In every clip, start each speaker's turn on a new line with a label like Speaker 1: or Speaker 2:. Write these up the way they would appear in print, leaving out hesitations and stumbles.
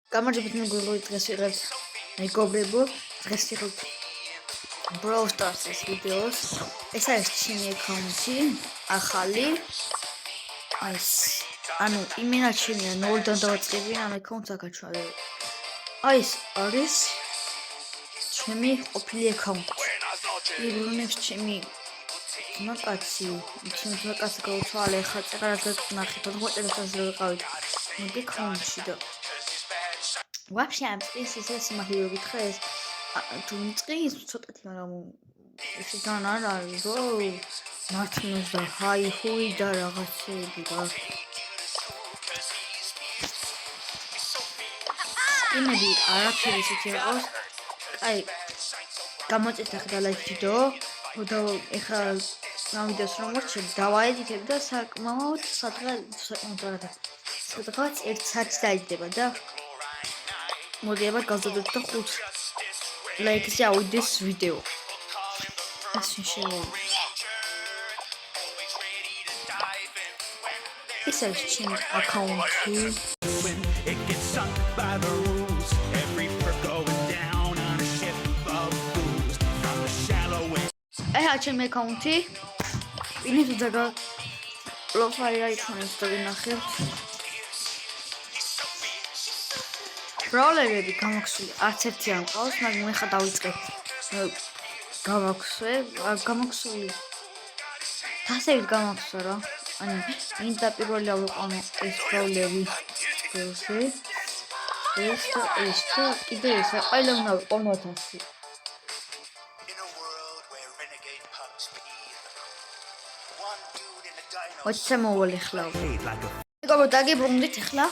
Speaker 1: გამარჯობათ მეგობრებო, დღეს ვიღებთ მეგობრებო, დღეს ვიღებთ Brawl Stars-ის ვიდეოს. ეს არის ჩემი აკაუნტი, ახალი. ანუ იმენა ჩემია 0-დან დავაწყები ამ აკაუნტს აკაჩვალე. ეს არის ჩემი ყოფილი აკაუნტი. ირონებს ჩემი მაკაცი, მაკაცი გავთვალე, ხა წერას ნახეთ, მოწერას ასე ვიყავით. მოდი აკაუნტში და Вообще, I'm species სიმართლე გითხრა ეს თუ მწყის ცოტათი მაგრამ ეს განარ არის რომ მართლაც და ჰაი ჰუი და რაღაცები და იმედი არაფერი ისეთი აქვს აი გამოწესდა ხდა ლაიქ ვიდეო და ეხლა ნავიდოს რომ მოჩე დავაედიტებ და საკმაოდ სადღაც 1 საათი დაიდება და მოდი აბა გავზადოთ და 5 ლაიქზე ავიდეს ვიდეო. ეს შეიძლება. ეს არის ჩემი აკაუნტი. ეს ჩემი აკაუნტი. ვინც უძაგა პროფაილი აიქონებს და ვინახებთ. ბროლერები გამაქსული არც ერთი არ მყავს, მაგრამ მე ხა დავიწყე გამაქსული დასევით გამაქსვა რა. ანუ ინდა პირველი ავიყვანო ეს ბროლერი ეს და კიდე ეს ყველა უნდა ვიყო 1000. ოჩე მოვალი ხლა. მეგობრო დაგიბრუნდით ხლა.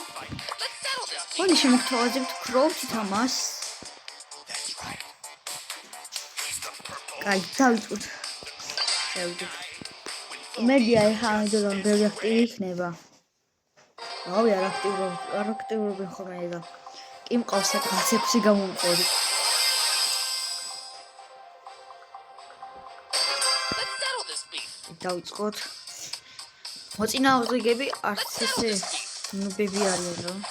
Speaker 1: What is your motivation to grow Thomas? Guys, that's good. Maybe I have to do the activity never. Oh, we are active with Homeda. Im concept Sigam. That's good. What's in our baby? Artist, no baby, I don't know.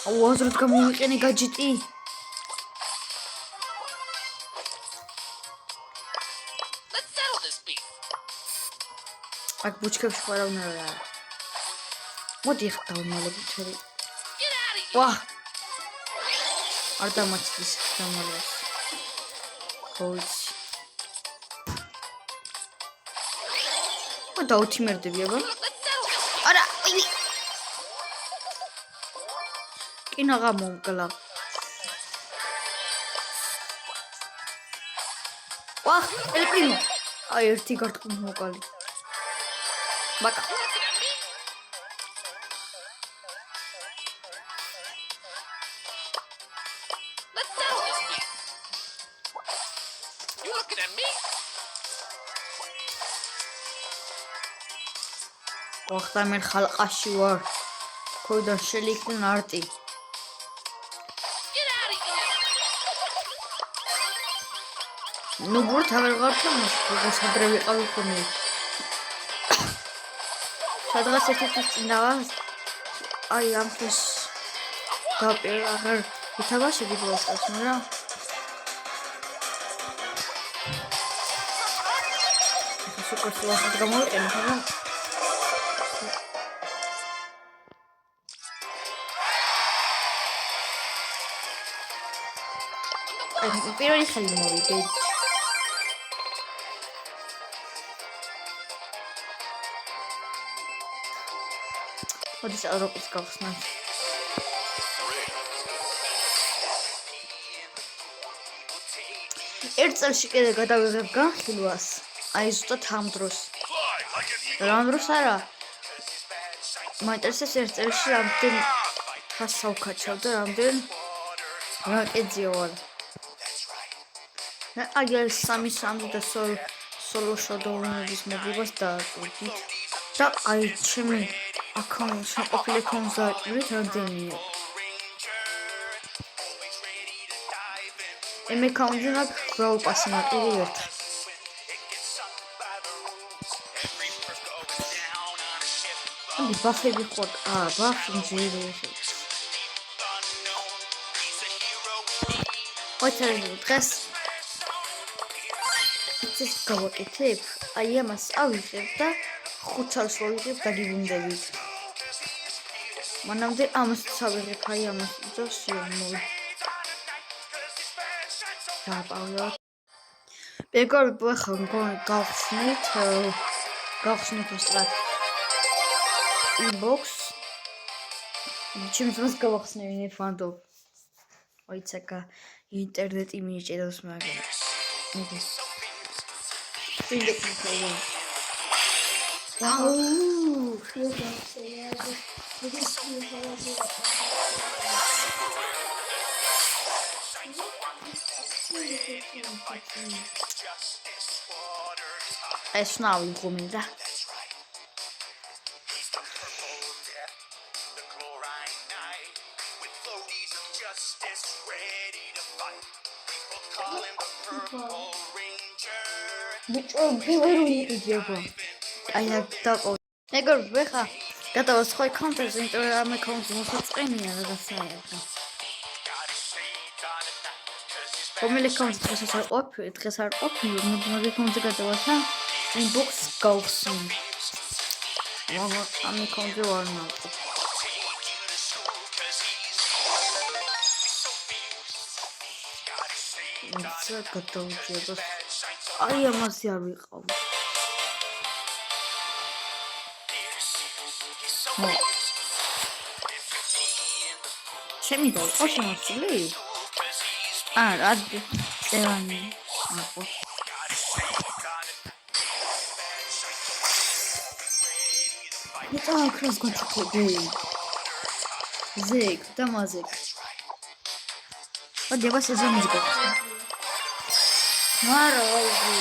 Speaker 1: აზრად გამოვიყენე გაჯიტი. აქ ბუჩქებში ხარავნა რა. მოდი ხა დავმალებით თორი. ვა. არ დამაჩდის დამალოს. ხოიც. ო დაუთიმერდები აბა. არა, კინაღა მომკლა. ვა, ელპრიმო. აი ერთი გარტყმი მოკალი. ბაკა. ვახტა მე ხალყაში ვარ. ქოიდან შელიქმნ არტი. Ну, вот, а вы как смотрели, а вы помните. Сейчас это на а я просто капер, это ваше видео, смотря. Супер, что вас отгамует, я не знаю. Первый халимовый день. Вот this Европейский космос. Эрцэлში კიდე გადავიღებ განხილვას. აი ზუსტად ამ დროს. რამ დროს არა? მაინტერესებს ერცელში რამდენ ხას საუქაჩავ და რამდენ რაკეძია ვარ. აი ეს 3 და სოლო შოდოუნების მოგებას დააკვირდით. და აი ჩემი აკაუნტს ყოფილი აკაუნტს დააკვირდით რამდენია. Em აკაუნტზე მაქვს Brawl Pass-ი მარტივი ერთი. ხანდი ბაფები ხوار. ბაფი მზირი ესე. ოჩერები დღეს ეს გავაკეთებ. აი ამას ავიღებ და 5 ჩარს ვიღებ დაგიბრუნდებით. მანამდე ამას წავიღებ, აი ამას ძოსიო მოი. დააპავლო. მეგობრებო, ახლა მგონი გავხსნით უბრალოდ inbox. ჩემს მას გავახსნევინე ფანდო. ოიცაკა ინტერნეტი მიეჭედავს მაგრამ. ეს ნავი ხუმინდა. Bicho, ბევრი იძება. აი დაკო. მეგობრებო, ხა გადავა სხვა კონტენტზე, იმიტომ რომ ამ აკაუნტზე მოსაწყენია რაღაცაა. რომელი აკაუნტი დღესაც არ ყოფილი, დღეს არ ყოფილი, მოდი აკაუნტზე გადავათა, inbox გავხსნი. მაგრამ ამ აკაუნტზე ვარ ნაყოფ. ისე გადავჭერდა. აი ამასე არ ვიყავ. ჩემი და იყო შემოსული? არა, წევანი. აყო. იტა აკრას გოჩქები. ზეკ და მაზეკ. მოდი სეზონი გქონდა. მარა აიგი.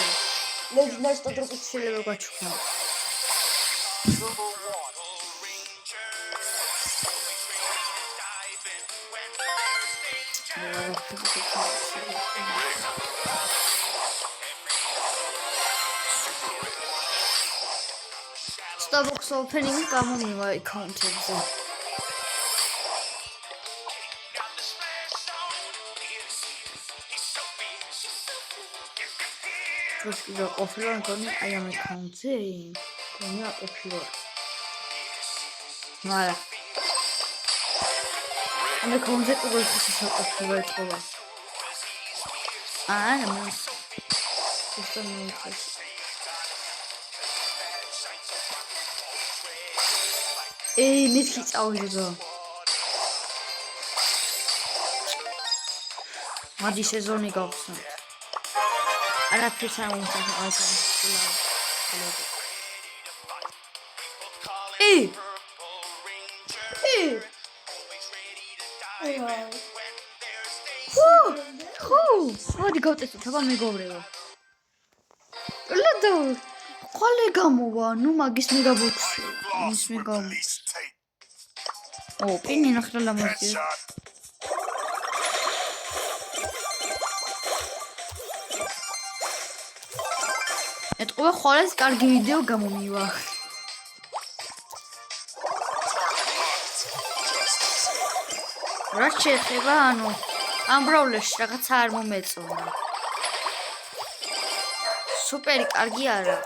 Speaker 1: ლეგენდას და დროკის შეიძლება გაჩვნა. Starbucks opening გამომივა აკაუნტებზე. Просто офлайн кони აი ამ აკაუნტზე. кони офлайн. მარა. ამ აკაუნტზე ყოველთვის ოფლაინ ყოლა. არა, მას. просто მიიხეს. მეთქი წავიდო. მადი სეზონი გავხსნით. არაფერს არ უნდა აღარ. მოდი გავწესოთ აბა მეგობრებო. ლადო ყოლე გამოვა, ნუ მაგის მეგაბოქსი. ის მეგაბოქსი. პინი ნახე ლამაზი. ეთყობა ხოლეს კარგი ვიდეო გამომივა. რა შეეხება ანუ ამ ბროულერში რაღაცა არ მომეწონა. სუპერი კარგი არა.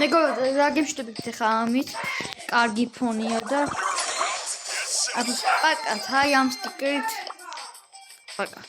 Speaker 1: მეგობრებო, რა გემშვიდობით ხა ამით? კარგი ფონია და აბა პაკა, აი ამ სტიკერით. პაკა.